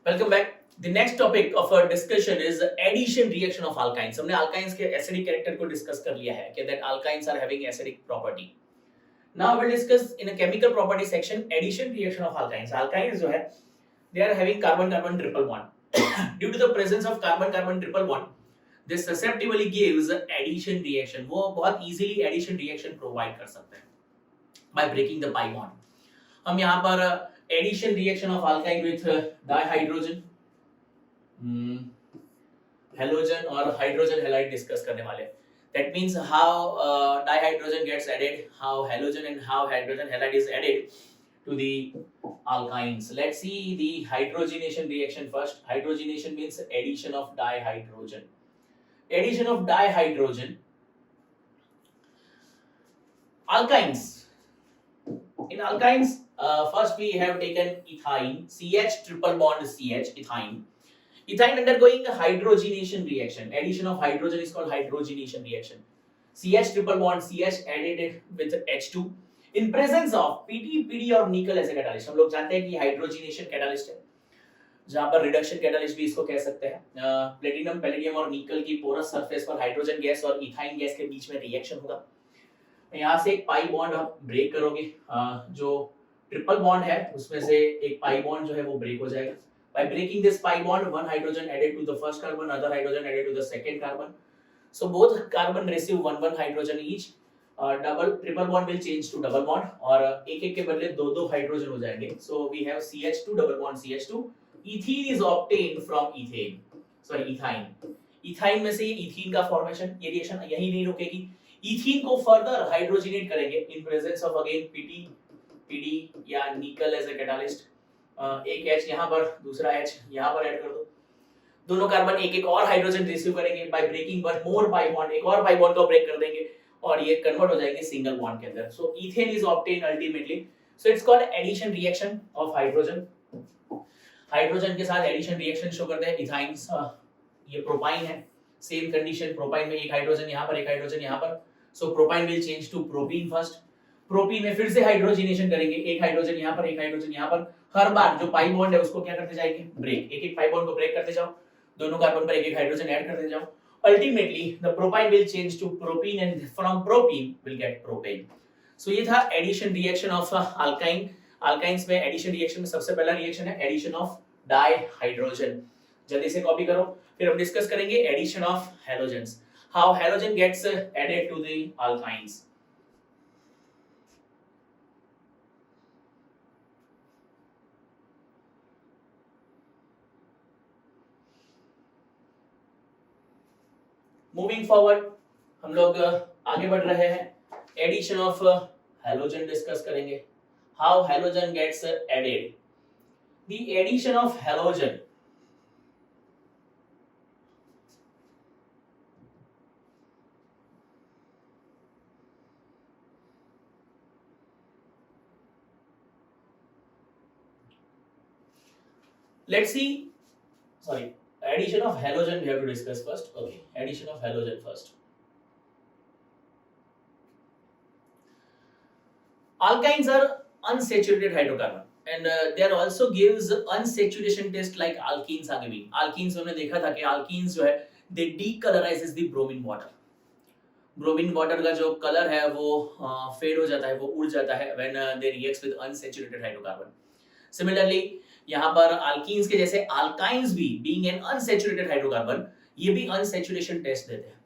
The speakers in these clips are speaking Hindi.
Welcome back. The next topic of our discussion is addition reaction of alkynes. हमने alkynes के acidic character को discuss कर लिया है कि that alkynes are having acidic property. Now we'll discuss in a chemical property section addition reaction of alkynes. Alkynes जो है they are having carbon-carbon triple bond. Due to the presence of carbon-carbon triple bond, this susceptibly gives addition reaction. वो बहुत easily addition reaction provide कर सकते हैं by breaking the pi bond. हम यहाँ पर addition reaction of alkyne with dihydrogen, halogen और hydrogen halide discuss करने वाले. That means how dihydrogen gets added, how halogen and how hydrogen halide is added to the alkynes. Let's see the hydrogenation reaction first. Hydrogenation means addition of dihydrogen. Addition of dihydrogen. Alkynes. In alkynes, first we have taken ethyne, CH triple bond CH, ethyne. Ethyne undergoing a hydrogenation reaction. Addition of hydrogen is called hydrogenation reaction. CH triple bond CH added with H2 in presence of PT, PD और nickel as a catalyst. हम लोग जानते हैं कि hydrogenation catalyst है, जहाँ पर reduction catalyst भी इसको कह सकते हैं. प्लेटिनम, पैलेडियम और निकल की पोरस सरफेस पर हाइड्रोजन गैस और इथाइन गैस के बीच में रिएक्शन होगा. यहाँ से एक पाई बॉन्ड आप ब्रेक करोगे, जो ट्रिपल बॉन्ड है उसमें से एक पाई बॉन्ड जो है वो ब्रेक हो जाएगा. By breaking this pi bond, one hydrogen added to the first carbon, other hydrogen added to the second carbon. So both carbon receive one hydrogen each. Double triple bond will change to double bond और एक के बदले दो हाइड्रोजन हो जाएंगे. So we have CH2 double bond CH2. Ethene is obtained from ethane. Sorry, ethyne. Ethyne में से ये ethene का formation, ये रिएक्शन यही नहीं रुकेगी. Ethene को further hydrogenate करेंगे in presence of again PT, PD या nickel as a catalyst. एक H यहाँ पर, दूसरा H यहाँ पर ऐड कर दो. दोनों कार्बन एक और हाइड्रोजन रिसीव करेंगे. By breaking one more pi bond, एक और पाई बॉन्ड को ब्रेक कर देंगे और ये कन्वर्ट हो जाएंगे सिंगल बॉन्ड के अंदर. So ethane is obtain ultimately. So it's called addition reaction of hydrogen. Hydrogen के साथ एडिशन रिएक्शन शो करते हैं. इथाइन्स, ये प्रोपाइन है. सेम कंडीशन, प्रोपाइन में एक हाइड्रोजन यहाँ पर, एक हाइड्रोजन यहाँ पर. So propyne will change to propene first. Propene में फिर से हाइड्रोजनेशन करेंगे. एक हाइड्रोजन यहाँ पर, एक हाइड्रोजन यहाँ पर. हर बार जो पाई बॉन्ड है उसको क्या करते जाएंगे, ब्रेक. एक पाई बॉन्ड को ब्रेक करते जाओ, दोनों कार्बन पर एक हाइड्रोजन ऐड करते जाओ. Ultimately the propyne will change to propene and from propene will get propane. So ये था addition reaction of alkyne. Alkynes में एडिशन रिएक्शन में सबसे पहला रिएक्शन है एडिशन ऑफ डाइहाइड्रोजन. जल्दी से कॉपी करो. फिर हम डिस्कस करेंगे addition of halogens, how halogen gets added to the alkynes. Moving forward हम लोग आगे बढ़ रहे हैं. एडिशन ऑफ हैलोजन डिस्कस करेंगे. How halogen gets added. The addition of halogen let's see. Sorry, addition of halogen we have to discuss first. Okay, addition of halogen first. Alkynes are unsaturated hydrocarbon and there also gives unsaturation test like alkenes are giving. Alkenes हमने देखा था कि alkenes जो है they decolorizes the bromine water. Bromine water का जो कलर है वो फेड हो जाता है, वो उड़ जाता है when they reacts with unsaturated hydrocarbon. Similarly यहाँ पर अल्कीन्स के जैसे अल्काइन्स भी बीइंग एन अनसैचुरेटेड हाइड्रोकार्बन, ये भी अनसैचुरेशन टेस्ट देते हैं.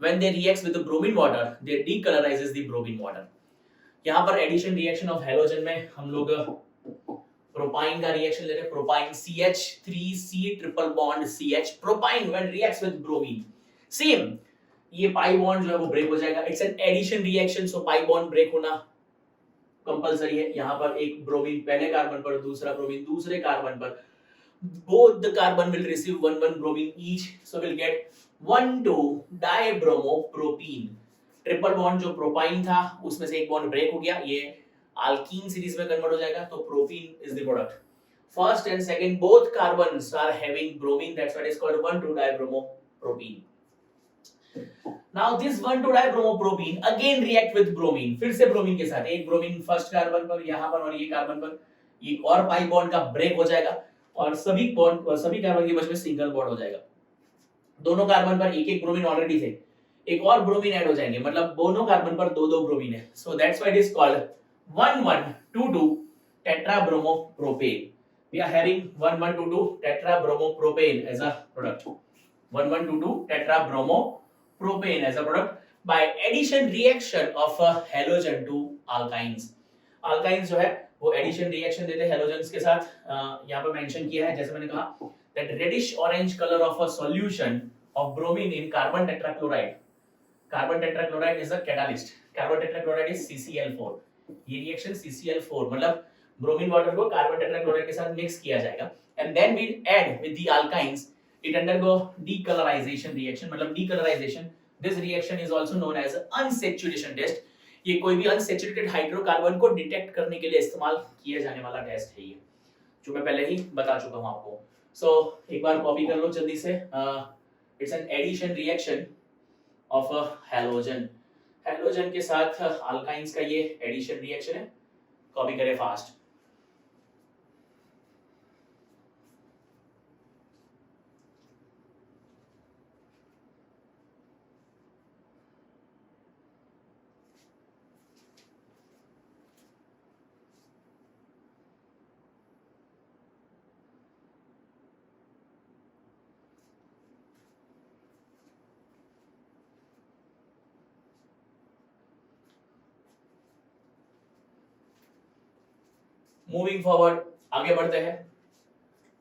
When they reacts with the bromine water they decolourises the bromine water. यहाँ पर एडिशन रिएक्शन ऑफ हैलोजन में हम लोग प्रोपाइन का रिएक्शन ले रहे हैं. Propyne CH3C triple bond CH. Propyne when reacts with bromine, same ये पाई बॉन्ड जो है वो ब्रेक हो जाएगा. It's an addition reaction, so pi bond break होना कंपलसरी है. यहाँ पर एक ब्रोमीन पहले कार्बन पर, दूसरा ब्रोमीन दूसरे कार्बन पर. both the carbon will receive one bromine each, so we'll get 1,2 dibromopropene. Triple bond जो प्रोपाइन था उसमें से एक बॉन्ड ब्रेक हो गया, ये अल्कीन सीरीज में कन्वर्ट हो जाएगा, तो propene is the product. First and second both carbons are having bromine, that's why it is called 1,2 dibromopropene. Now this 1,2 dibromopropene again react with bromine, फिर से ब्रोमीन के साथ. एक ब्रोमीन फर्स्ट कार्बन पर यहाँ पर और ये कार्बन पर, ये और पाई बॉन्ड का ब्रेक हो जाएगा और सभी बॉन्ड, सभी कार्बन के बीच में सिंगल बॉन्ड हो जाएगा। दोनों कार्बन पर एक एक ब्रोमीन ऑलरेडी थे, एक और ब्रोमीन ऐड हो जाएंगे, मतलब दोनों कार्बन पर दो दो ब्रोमीन है। So that's why it is called 1122 tetrabromopropan. We are having 1122 tetrabromopropan as a product. 1122 tetrabromopropan as a product by addition reaction of a halogen to alkynes. alkynes जो है वो एडिशन रिएक्शन देते हैं हेलोजेंस के साथ। यहाँ पर मेंशन किया है, जैसे मैंने कहा that reddish orange color of a solution of bromine in carbon tetrachloride. Carbon tetrachloride is a catalyst. Carbon tetrachloride is CCl4. ये रिएक्शन CCl4 मतलब ब्रोमीन वाटर को कार्बन टेट्राक्लोराइड के साथ मिक्स किया जाएगा and then we add with the alkynes. It undergo decolorization reaction, मतलब decolorization. This reaction is also known as unsaturation test. ये कोई भी अनसैचुरेटेड हाइड्रोकार्बन को डिटेक्ट करने के लिए इस्तेमाल किया जाने वाला टेस्ट है ये, जो मैं पहले ही बता चुका हूं आपको। सो एक बार कॉपी कर लो जल्दी से। It's an addition reaction of a halogen. Halogen के साथ अल्काइंस का ये एडिशन रिएक्शन है, कॉपी करें फास्ट। मूविंग फॉरवर्ड, आगे बढ़ते हैं।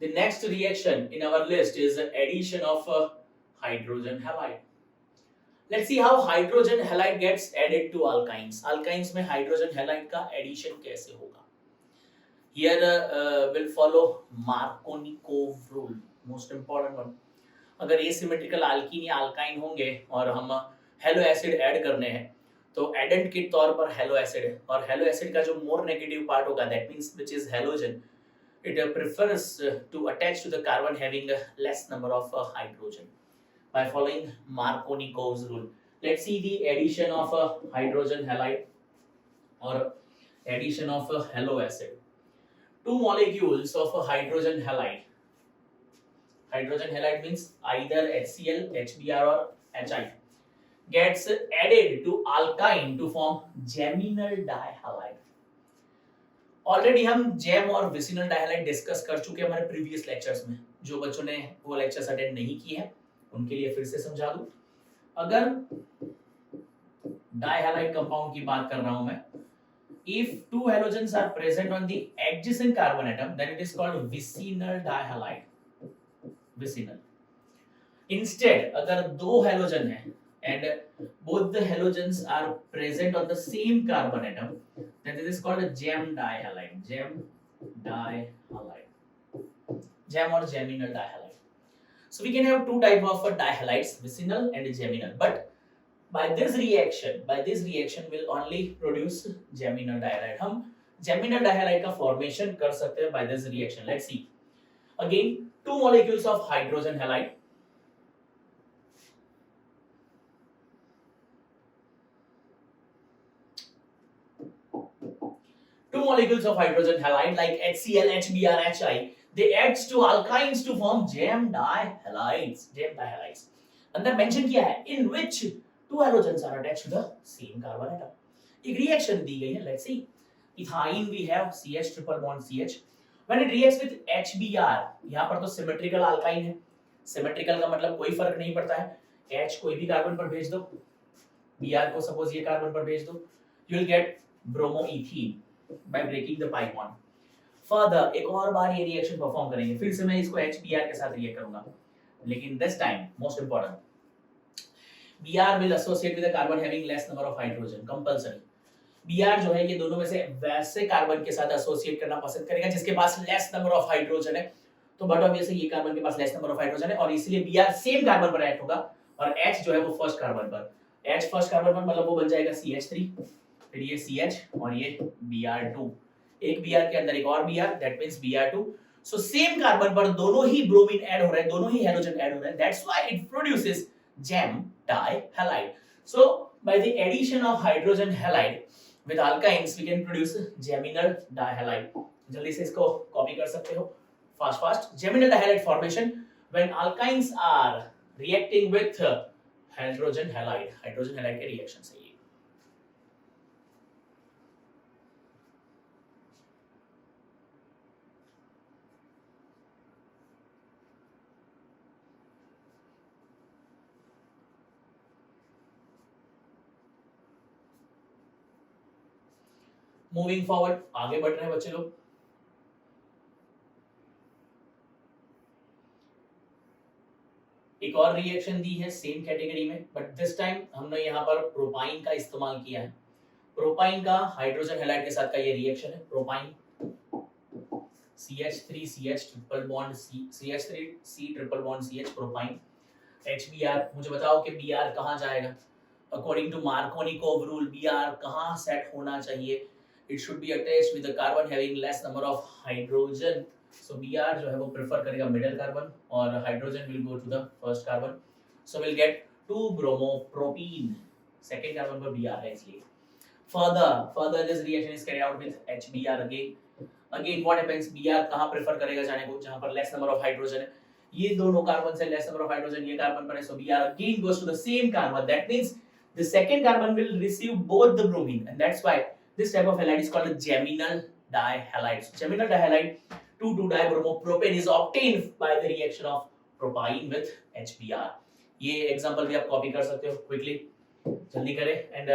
The next reaction in our list is the addition of hydrogen halide. Let's see how hydrogen halide gets added to alkynes. Alkynes में hydrogen halide का addition कैसे होगा? Here will follow Markovnikov rule, most important one. अगर asymmetrical alkene या alkyne होंगे और हम हेलो एसिड ऐड करने हैं तो एडेंट के तौर पर हेलो एसिड है, और हेलो एसिड का जो मोर नेगेटिव पार्ट होगा that means which is halogen, it prefers to attach to the carbon having a less number of hydrogen by following Markovnikov's rule. Let's see the addition of hydrogen halide or addition of halo acid. Two molecules of hydrogen halide. Hydrogen halide means either HCl, HBr or HI gets added to alkyne to form geminal dihalide. Already हम जेम और विसिनल डाइहालाइड डिस्कस कर चुके हैं हमारे प्रीवियस लेक्चर्स में। जो बच्चों ने वो लेक्चर्स अटेंड नहीं किए हैं उनके लिए फिर से समझा दूं। अगर डाइहालाइड कंपाउंड की बात कर रहा हूं मैं, if two halogens are present on the adjacent carbon atom then it is called vicinal dihalide, vicinal. Instead अगर दो हैलोजन है and both the halogens are present on the same carbon atom, then this is called a gem dihalide. Gem dihalide, gem or geminal dihalide. So we can have two type of dihalides, vicinal and geminal, but by this reaction will only produce geminal dihalide. हम geminal dihalide का formation कर सकते हैं by this reaction. Let's see again, two molecules of hydrogen halide. Two molecules of hydrogen halide like HCl, HBr, HI, they add to alkynes to form gem dihalides. Gem dihalides. अंदर mention किया है in which two halogens are attached to the same carbon atom. एक reaction दी गई है. Let's see. Ethyne we have CH triple bond CH. When it reacts with HBr, यहाँ पर तो symmetrical alkyne है. Symmetrical का मतलब कोई फर्क नहीं पड़ता है. H कोई भी कार्बन पर भेज दो, Br को सपोज ये कार्बन पर भेज दो, you will get bromoethene by breaking the pi bond. Further एक और बार ये रिएक्शन परफॉर्म करेंगे, फिर से मैं इसको HBr के साथ रिएक्ट करूंगा, लेकिन this time most important, Br will associate with a carbon having less number of hydrogen compulsory. Br जो है ये दोनों में से वैसे कार्बन के साथ एसोसिएट करना पसंद करेगा जिसके पास लेस नंबर ऑफ हाइड्रोजन है, तो बट ऑब्वियसली ये कार्बन के पास लेस नंबर ऑफ हाइड्रोजन है और इसलिए Br सेम कार्बन पर रिएक्ट होगा और H जो है वो फर्स्ट कार्बन पर, H फर्स्ट कार्बन पर मतलब वो बन जाएगा CH3, फिर ये CH और ये Br2, एक Br के अंदर एक और Br, that means Br2। So same carbon पर दोनों ही ब्रोमीन ऐड हो रहे हैं, दोनों ही हैलोजन ऐड हो रहे हैं, that's why it produces gem dihalide. So by the addition of hydrogen halide with alkynes we can produce geminal dihalide. जल्दी से इसको कॉपी कर सकते हो fast geminal dihalide formation when alkynes are reacting with hydrogen halide के reaction से ये मूविंग फॉरवर्ड, आगे बढ़ रहे हैं बच्चे लोग। एक और रिएक्शन दी है सेम कैटेगरी में, बट दिस टाइम हमने यहाँ पर प्रोपाइन का इस्तेमाल किया है। प्रोपाइन का हाइड्रोजन हैलाइड के साथ का ये रिएक्शन है। Propyne CH3CH triple bond CH3C triple bond CH propyne HBr। मुझे बताओ कि Br कहाँ जाएगा? According to Markovnikov rule Br कहाँ सेट होना चाहिए? It should be attached with a carbon having less number of hydrogen. So Br जो है वो प्रेफर करेगा मिडिल कार्बन और hydrogen will go to the first carbon. So we'll get 2 bromopropene. Second carbon पर Br है इसलिए। Further this reaction is carried out with HBr again. Again what happens? Br कहाँ प्रेफर करेगा जाने को? जहाँ पर less number of hydrogen है। ये दोनों कार्बन से less number of hydrogen ये कार्बन पर है, so Br again goes to the same carbon. That means the second carbon will receive both the bromine, and that's why this type of halide is called a geminal dihalide. So geminal dihalide 2,2-dibromopropane is obtained by the reaction of propyne with HBr. ये एग्जांपल भी आप कॉपी कर सकते हो क्विकली, जल्दी करें। And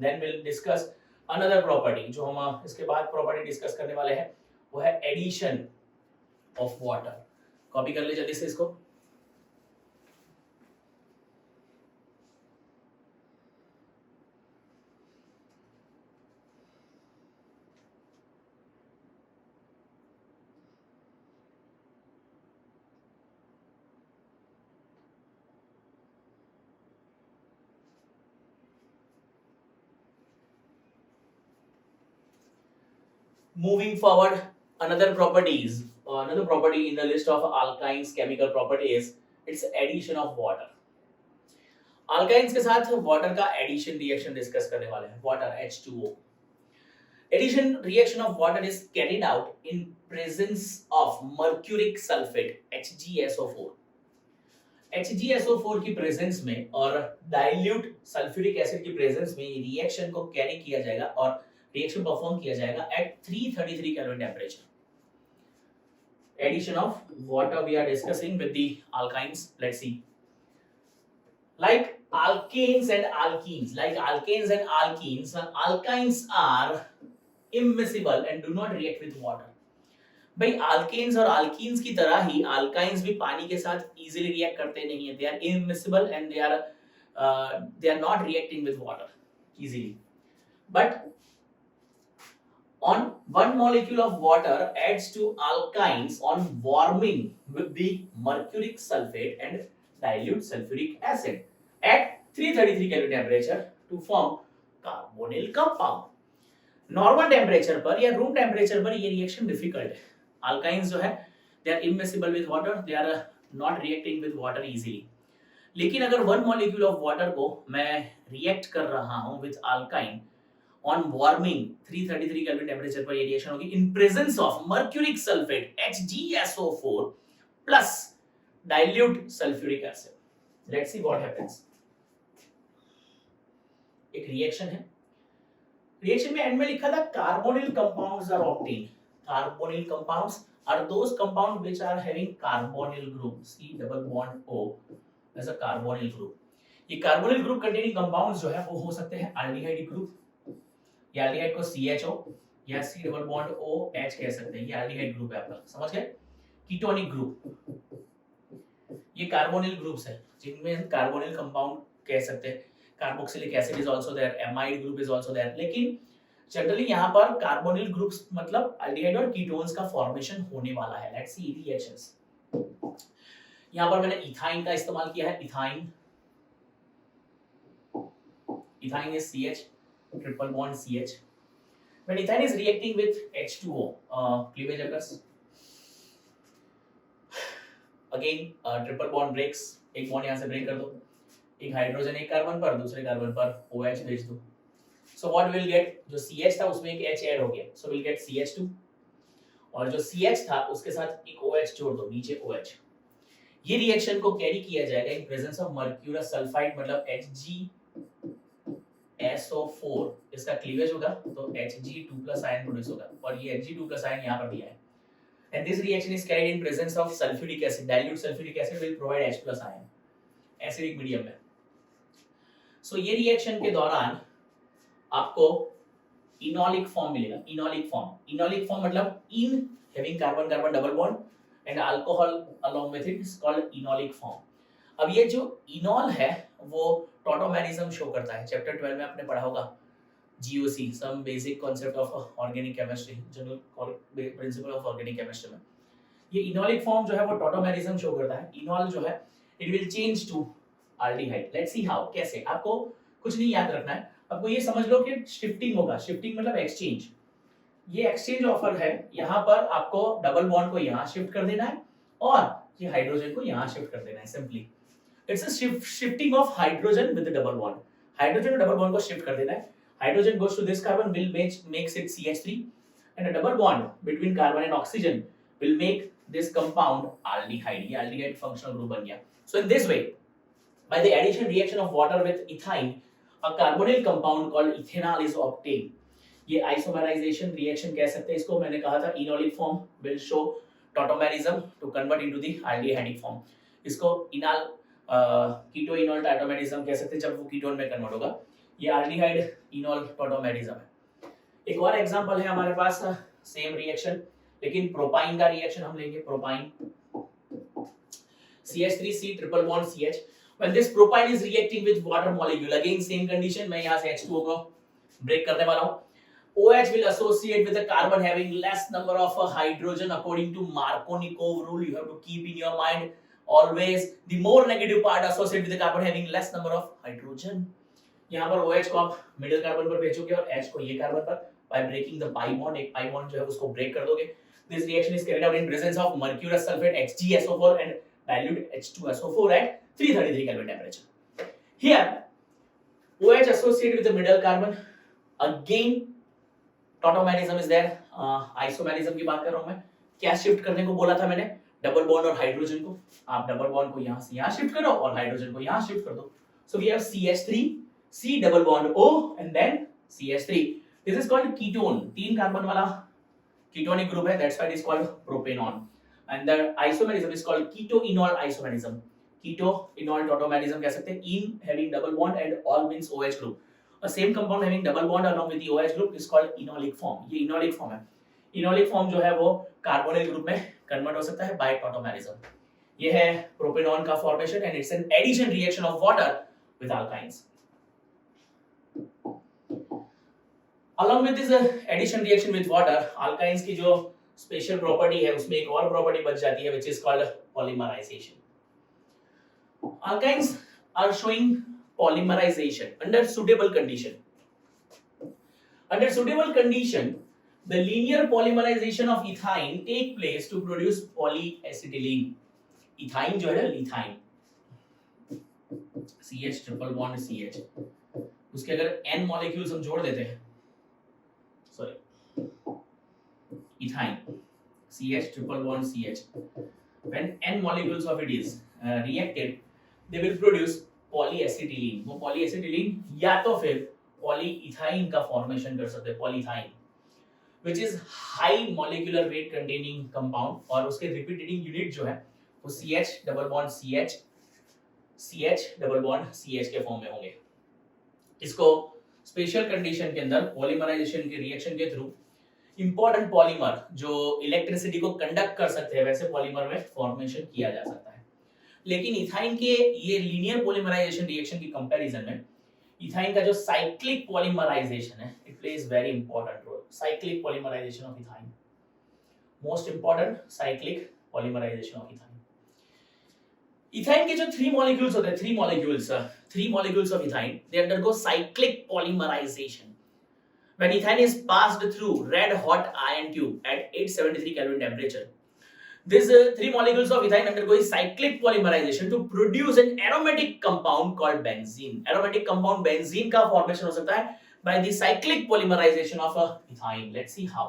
then will discuss another property. जो हम इसके बाद प्रॉपर्टी डिस्कस करने वाले हैं वो है एडिशन ऑफ वाटर। कॉपी कर ले जल्दी से इसको। Moving forward, another property in the list of alkynes chemical property is its addition of water. Alkynes के साथ water का addition reaction discuss करने वाले हैं। Water H2O. Addition reaction of water is carried out in presence of mercuric sulfate HgSO4. HgSO4 की प्रेजेंस में और डाइल्यूट सल्फ्यूरिक एसिड की प्रेजेंस में ये रिएक्शन को कैरी किया जाएगा और रिएक्शन परफॉर्म किया जाएगा at 333 Kelvin temperature. Addition of water we are discussing with the alkynes. Let's see. Like alkanes and alkenes, alkynes are immiscible and do not react with water. भाई alkanes और alkenes की तरह ही alkynes भी पानी के साथ easily react करते नहीं है। They are immiscible and they are not reacting with water easily. But on one molecule of water adds to alkynes on warming with the mercuric sulfate and dilute sulfuric acid at 333 Kelvin temperature to form carbonyl compound. Normal temperature पर या रूम टेम्परेचर पर ये रिएक्शन डिफिकल्ट है। अल्काइंस जो है they are immiscible with water, they are not reacting with water easily. लेकिन अगर वन मॉलिक्यूल ऑफ वाटर को मैं रिएक्ट कर रहा हूं with alkyne on warming 333 kelvin temperature पर ये रिएक्शन होगी in presence of mercuric sulphate HgSO4 plus dilute sulphuric acid. Let's see what happens. एक रिएक्शन है, रिएक्शन में एंड में लिखा था carbonyl compounds are obtained. Carbonyl compounds are those compound which are having carbonyl group C double bond O as a carbonyl group. ये कार्बोनिल ग्रुप कंटेनिंग कंपाउंड्स जो है वो हो सकते हैं एल्डिहाइड ग्रुप, या एल्डिहाइड को CHO या C डबल बॉन्ड OH कह सकते हैं, ये एल्डिहाइड ग्रुप है आपका, समझ गए। कीटोनिक ग्रुप, ये कार्बोनिल ग्रुप्स है जिनमें कार्बोनिल कंपाउंड कह सकते हैं। Carboxylic acid is also there, amide group is also there. लेकिन जनरली यहाँ पर कार्बोनिल ग्रुप्स मतलब एल्डिहाइड और कीटोन्स का फॉर्मेशन होने वाला है। Let's see reactions. यहाँ पर मैंने इथाइन का इस्तेमाल किया है। Ethyne is CH triple bond CH। When ethane is reacting with H2O, cleavage occurs. Again, triple bond breaks. एक बॉन्ड यहाँ से ब्रेक कर दो, एक हाइड्रोजन एक कार्बन पर, दूसरे कार्बन पर OH भेज दो। So what will get, जो CH था उसमें एक H ऐड हो गया, so we'll get CH2 और जो CH था उसके साथ एक OH जोड़ दो, नीचे OH। ये रिएक्शन को कैरी किया जाएगा इन प्रेजेंस ऑफ मर्क्यूरस सल्फाइड, मतलब HgSO4, इसका क्लीवेज होगा तो Hg2+ आयन प्रोड्यूस होगा, और ये Hg2+ आयन यहाँ पर दिया है। And this reaction is carried in presence of sulfuric acid. Dilute sulfuric acid will provide H+ ion, acidic medium में। So ये रिएक्शन के दौरान आपको इनोलिक फॉर्म मिलेगा। इनोलिक फॉर्म मतलब in having carbon carbon double bond and alcohol along with it is called enolic form. अब ये जो इनॉल है वो टॉटोमेरिज्म शो करता है। चैप्टर 12 में आपने पढ़ा होगा GOC, some basic concept of organic chemistry, general principle of organic chemistry में ये इनोलिक फॉर्म जो है वो टॉटोमेरिज्म शो करता है। इनॉल जो है it will change to aldehyde. Let's see how, कैसे। आपको कुछ नहीं याद रखना है, आपको ये समझ लो कि शिफ्टिंग होगा। शिफ्टिंग मतलब एक्सचेंज। ये एक्सचेंज ऑफर है, यहाँ पर आपको डबल बॉन्ड को यहाँ शिफ्ट कर देना है और ये हाइड्रोजन को यहाँ शिफ्ट कर देना है। Simply it's a shifting of hydrogen with double bond. Hydrogen और डबल बॉन्ड को शिफ्ट कर देना है। Hydrogen goes to this carbon will makes it CH3, and a double bond between carbon and oxygen will make this compound aldehyde. ये aldehyde functional group बन गया। So in this way, by the addition reaction of water with ethyne, a carbonyl compound called ethanol is obtained. ये isomerization reaction कह सकते हैं इसको। मैंने कहा था enolic form will show tautomerism to convert into the aldehydic form. इसको enol keto-enol tautomerism कह सकते हैं जब वो कीटोन में कन्वर्ट होगा। ये एल्डिहाइड इनॉल टॉटोमेरिज्म है। एक और एग्जांपल है हमारे पास सेम रिएक्शन, लेकिन प्रोपाइन का रिएक्शन हम लेंगे। Propyne CH3C triple bond CH। When this propine is reacting with water molecule, again same condition, मैं यहाँ से H2O को ब्रेक करने वाला हूँ। OH will associate with a carbon having less number of hydrogen according to Markovnikov rule. You have to keep in your mind always the more negative part associated with the carbon having less number of hydrogen. यहाँ पर OH को आप मिडिल कार्बन पर भेजोगे और H को ये कार्बन पर। by breaking the pi bond, एक pi bond जो है उसको ब्रेक कर दोगे। This reaction is carried out in presence of mercurous sulfate HgSO4 and dilute H2SO4 at 333 Kelvin temperature. Here OH associated with the middle carbon, again tautomerism is there. Isomerism की बात कर रहा हूँ मैं। क्या शिफ्ट करने को बोला था मैंने? डबल बॉन्ड और हाइड्रोजन को। आप डबल बॉन्ड को यहाँ से यहाँ शिफ्ट करो और हाइड्रोजन को यहाँ शिफ्ट कर दो। So we have CH3, C double bond O and then CH3. This is called ketone. तीन कार्बन वाला ketonic group है, that's why it is called propanone. And the isomerism is called keto-enol isomerism. Keto-enol tautomerism कह सकते हैं। In having double bond and all means OH group. A same compound having double bond along with the OH group is called enolic form. ये enolic form है। Enolic form जो है वो carbonyl group में convert हो सकता है by tautomerism. ये है propanone का formation and it's an addition reaction of water with alkynes. Along with this addition reaction with water, alkynes की जो special property है उसमें एक और property बच जाती है which is called polymerization. Alkynes are showing polymerization under suitable condition. Under suitable condition, the linear polymerization of ethyne take place to produce polyacetylene. Ethyne जो है lithyne, CH triple bond CH, उसके अगर n molecules हम जोड़ देते हैं, ethyne CH triple bond CH, when n molecules of it is reacted, they will produce polyacetylene. वो polyacetylene या तो फिर polyethylene का formation कर सकते हैं, polyethylene, which is high molecular weight containing compound, और उसके repeating unit जो है वो CH double bond CH, CH double bond CH के फॉर्म में होंगे। इसको स्पेशल कंडीशन के अंदर पॉलीमराइजेशन के रिएक्शन के थ्रू इंपॉर्टेंट पॉलीमर जो इलेक्ट्रिसिटी को कंडक्ट कर सकते हैं वैसे पॉलीमर में फॉर्मेशन किया जा सकता है। लेकिन इथाइन के ये लीनियर पॉलीमराइजेशन रिएक्शन की कंपैरिजन में इथाइन का जो साइक्लिक पॉलीमराइजेशन है it plays very important role. Cyclic polymerization of ethyne, most important cyclic polymerization of ethyne. Ethyne के जो थ्री मॉलिक्यूल्स होते हैं, three molecules of ethyne, they undergo cyclic polymerization when ethane is passed through red hot iron tube at 873 Kelvin temperature. These three molecules of ethane undergo cyclic polymerization to produce an aromatic compound called benzene. Aromatic compound benzene का formation हो सकता है by the cyclic polymerization of ethane. Let's see how.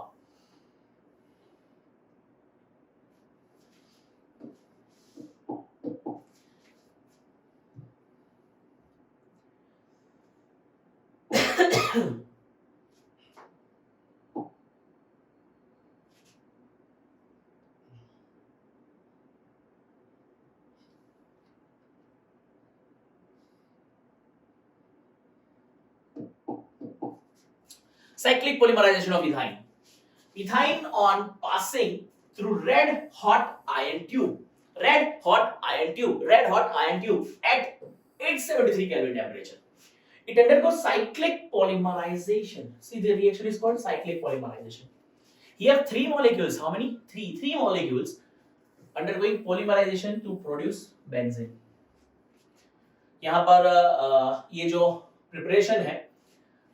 cyclic polymerization of ethyne. Ethyne on passing through red hot iron tube at 873 Kelvin temperature. It undergoes cyclic polymerization. See, the reaction is called cyclic polymerization. Here three molecules, how many? Three molecules undergoing polymerization to produce benzene. यहाँ पर ये जो प्रिपरेशन है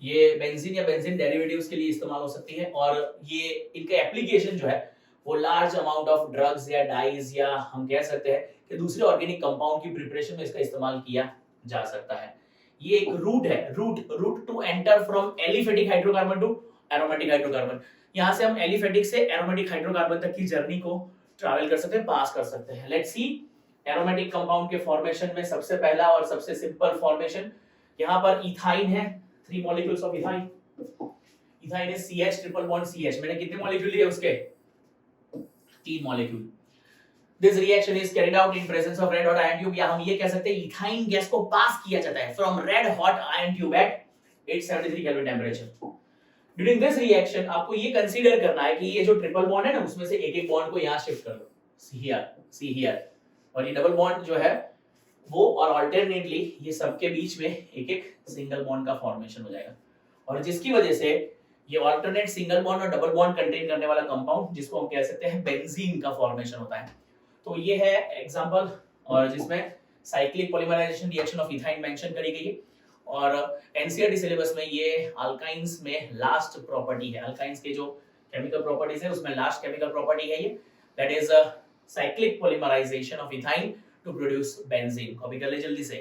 ये बेंजीन या बेंजीन डेरिवेटिव्स के लिए इस्तेमाल हो सकती है और ये इनका एप्लीकेशन जो है वो लार्ज अमाउंट ऑफ ड्रग्स या डाइज या हम कह सकते हैं कि दूसरे ऑर्गेनिक कंपाउंड की प्रिपरेशन में इसका इस्तेमाल किया जा सकता है। ये एक रूट है, route to enter from aliphatic hydrocarbon to aromatic hydrocarbon. यहाँ से हम एलिफेटिक से एरोमेटिक हाइड्रोकार्बन तक की जर्नी को ट्रैवल कर सकते हैं, पास कर सकते हैं। लेट्स सी एरोमेटिक कंपाउंड के फॉर्मेशन में सबसे पहला और सबसे सिंपल फॉर्मेशन यहाँ पर इथाइन है, 3 molecules of ethyne. Ethyne is CH triple bond CH. मैंने कितने मॉलिक्यूल लिए उसके? 3 molecule. This reaction is carried out in presence of red hot iron tube. या हम ये कह सकते हैं इथाइन गैस को पास किया जाता है from red hot iron tube at 873 Kelvin temperature. During this reaction आपको ये कंसीडर करना है कि ये जो ट्रिपल बॉन्ड है ना उसमें से एक बॉन्ड को यहाँ शिफ्ट कर लो. See here. और ये डबल बॉन्ड जो है वो और अल्टरनेटली ये सबके बीच में एक एक सिंगल बॉन्ड का फॉर्मेशन हो जाएगा और जिसकी वजह से ये अल्टरनेट सिंगल बॉन्ड और डबल बॉन्ड कंटेन करने वाला कंपाउंड जिसको हम कह सकते हैं बेंजीन का फॉर्मेशन होता है। तो ये है एग्जांपल और जिसमें cyclic polymerization reaction of ethyne mention करी गई है और एनसीईआरटी सिलेबस में ये अल्काइंस में लास्ट प्रॉपर्टी है। अल्काइंस के जो केमिकल प्रॉपर्टीज है उसमें लास्ट केमिकल प्रॉपर्टी है ये, that is cyclic polymerization of ethyne to produce benzene. Copy कर ले जल्दी से।